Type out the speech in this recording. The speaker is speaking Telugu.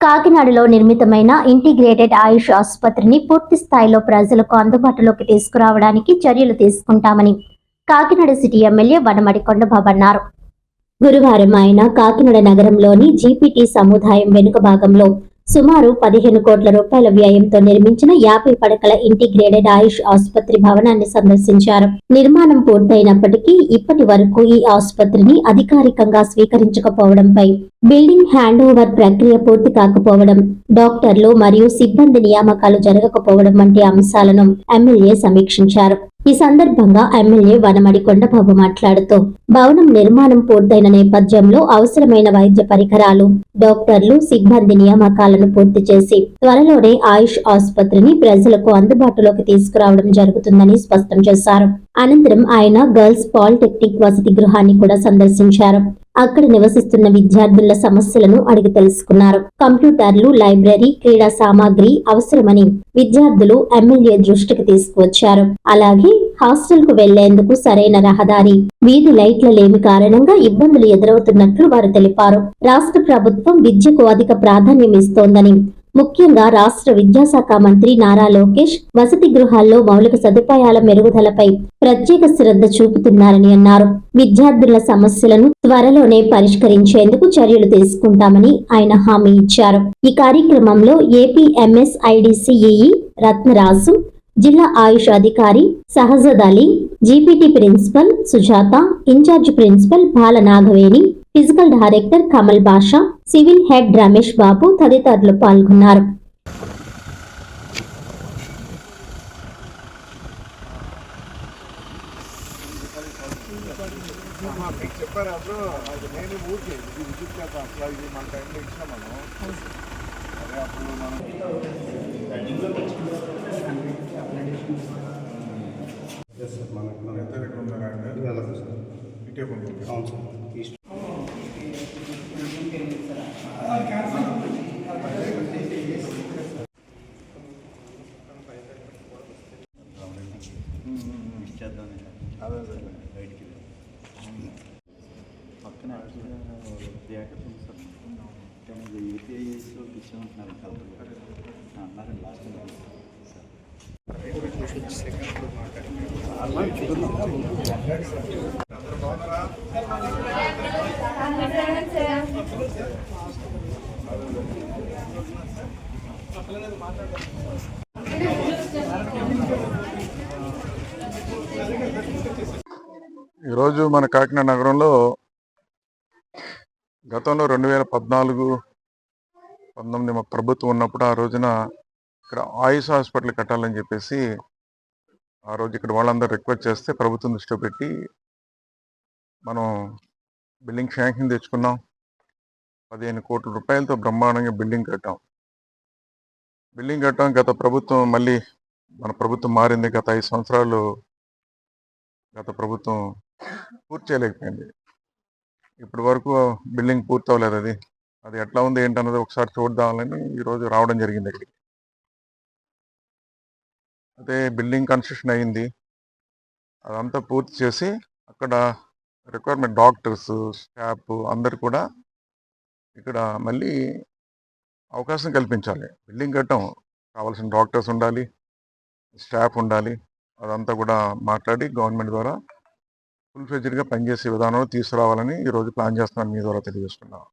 కాకినాడలో నిర్మితమైన ఇంటిగ్రేటెడ్ ఆయుష్ ఆసుపత్రిని పూర్తి స్థాయిలో ప్రజలకు అందుబాటులోకి తీసుకురావడానికి చర్యలు తీసుకుంటామని కాకినాడ సిటీ ఎమ్మెల్యే వనమడి కొండబాబు అన్నారు. గురువారం ఆయన కాకినాడ నగరంలోని జీపీటీ సముదాయం వెనుక భాగంలో సుమారు 15 కోట్ల రూపాయల వ్యయంతో నిర్మించిన 50 పడకల ఇంటిగ్రేటెడ్ ఆయుష్ ఆసుపత్రి భవనాన్ని సందర్శించారు. నిర్మాణం పూర్తయినప్పటికీ ఇప్పటి వరకు ఈ ఆసుపత్రిని అధికారికంగా స్వీకరించకపోవడంపై, బిల్డింగ్ హ్యాండ్ ఓవర్ ప్రక్రియ పూర్తి కాకపోవడం, డాక్టర్లు మరియు సిబ్బంది నియామకాలు జరగకపోవడం వంటి అంశాలను ఎమ్మెల్యే సమీక్షించారు. ఈ సందర్భంగా ఎమ్మెల్యే వనమడి కొండబాబు మాట్లాడుతూ, భవనం నిర్మాణం పూర్తయిన నేపథ్యంలో అవసరమైన వైద్య పరికరాలు, డాక్టర్లు, సిబ్బంది నియామకాలను పూర్తి చేసి త్వరలోనే ఆయుష్ ఆసుపత్రిని ప్రజలకు అందుబాటులోకి తీసుకురావడం జరుగుతుందని స్పష్టం చేశారు. అనంతరం ఆయన గర్ల్స్ పాలిటెక్నిక్ వసతి గృహాన్ని కూడా సందర్శించారు. అక్కడ నివసిస్తున్న విద్యార్థుల సమస్యలను అడిగి తెలుసుకున్నారు. కంప్యూటర్లు, లైబ్రరీ, క్రీడా సామాగ్రి అవసరమని విద్యార్థులు ఎమ్మెల్యే దృష్టికి తీసుకువచ్చారు. అలాగే హాస్టల్ కు వెళ్లేందుకు సరైన రహదారి, వీధి లైట్ల లేమి కారణంగా ఇబ్బందులు ఎదురవుతున్నట్లు వారు తెలిపారు. రాష్ట్ర ప్రభుత్వం విద్యకు అధిక ప్రాధాన్యం ఇస్తోందని, ముఖ్యంగా రాష్ట్ర విద్యాశాఖ మంత్రి నారా లోకేష్ వసతి గృహాల్లో మౌలిక సదుపాయాల మెరుగుదలపై ప్రత్యేక శ్రద్ధ చూపుతున్నారని అన్నారు. విద్యార్థుల సమస్యలను త్వరలోనే పరిష్కరించేందుకు చర్యలు తీసుకుంటామని ఆయన హామీ ఇచ్చారు. ఈ కార్యక్రమంలో ఏపీ ఎంఎస్ఐడిసిఈ రత్నరాజు, జిల్లా ఆయుష్ అధికారి Sahajad Ali, GPT principal Sujatha, incharge principal Bala Nagaveni, physical director Kamal Basha, civil head Ramesh Babu తదితరులు పాల్గొన్నారు. పక్కన యూపీఐఎస్లో ఇచ్చామంటున్నారు కలెక్టర్ అన్నారు లాస్ట్ ఈరోజు మన కాకినాడ నగరంలో గతంలో 2014-19 ప్రభుత్వం ఉన్నప్పుడు ఆ రోజున ఇక్కడ ఆయుష్ హాస్పిటల్ కట్టాలని చెప్పేసి ఆ రోజు ఇక్కడ వాళ్ళందరూ రిక్వెస్ట్ చేస్తే ప్రభుత్వం దృష్టిలో పెట్టి మనం బిల్డింగ్ శాంక్షన్ తెచ్చుకున్నాం. 15 కోట్ల రూపాయలతో బ్రహ్మాండంగా బిల్డింగ్ కట్టాం. గత ప్రభుత్వం మళ్ళీ మన ప్రభుత్వం మారింది. గత 5 సంవత్సరాలు గత ప్రభుత్వం పూర్తి చేయలేకపోయింది. ఇప్పటి వరకు బిల్డింగ్ పూర్తి అవ్వలేదు. అది ఎట్లా ఉంది ఏంటన్నది ఒకసారి చూద్దామని ఈరోజు రావడం జరిగింది ఇక్కడికి. అదే బిల్డింగ్ కన్స్ట్రక్షన్ అయింది, అదంతా పూర్తి చేసి అక్కడ రిక్వైర్మెంట్ డాక్టర్స్, స్టాఫ్ అందరు కూడా ఇక్కడ మళ్ళీ అవకాశం కల్పించాలి. బిల్డింగ్ కట్టడం కావాల్సిన డాక్టర్స్ ఉండాలి, స్టాఫ్ ఉండాలి. అదంతా కూడా మాట్లాడి గవర్నమెంట్ ద్వారా ఫుల్ ఫ్లెడ్జ్డ్గా పనిచేసే విధానంలో తీసుకురావాలని ఈరోజు ప్లాన్ చేస్తున్నాను. మీ ద్వారా తెలియజేస్తున్నాను.